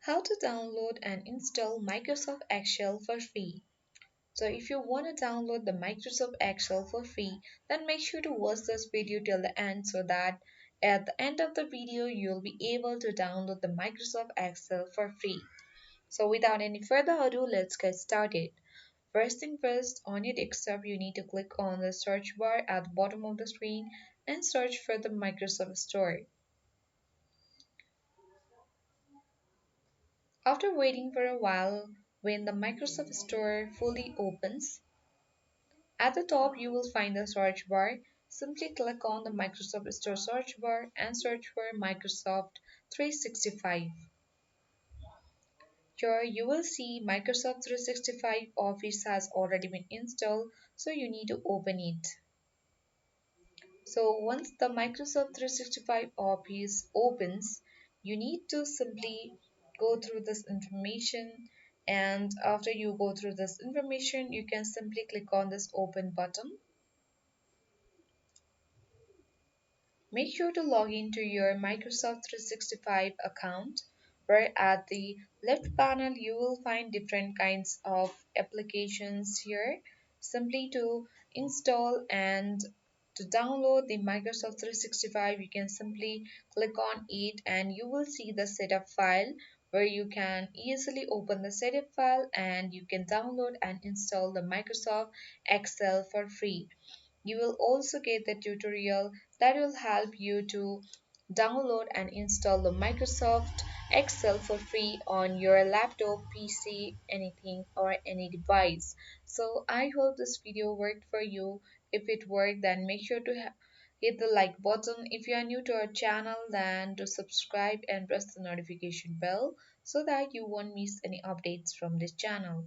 How to download and install Microsoft Excel for free. So if you want to download the Microsoft Excel for free, then make sure to watch this video till the end so that at the end of the video you'll be able to download the Microsoft Excel for free. So without any further ado, let's get started. First thing first, on your desktop you need to click on the search bar at the bottom of the screen and search for the Microsoft Store. After waiting for a while, when the Microsoft Store fully opens, at the top you will find the search bar. Simply click on the Microsoft Store search bar and search for Microsoft 365. Here you will see Microsoft 365 Office has already been installed, so you need to open it. So once the Microsoft 365 Office opens, you need to simply go through this information, and after you go through this information, you can simply click on this open button. Make sure to log into your Microsoft 365 account, where at the left panel you will find different kinds of applications here. Simply to install and to download the Microsoft 365, you can simply click on it and you will see the setup file where you can easily open the setup file and you can download and install the Microsoft Excel for free. You will also get the tutorial that will help you to download and install the Microsoft Excel for free on your laptop, PC, anything or any device. So I hope this video worked for you. If it worked, then make sure to hit the like button. If you are new to our channel, then to subscribe and press the notification bell so that you won't miss any updates from this channel.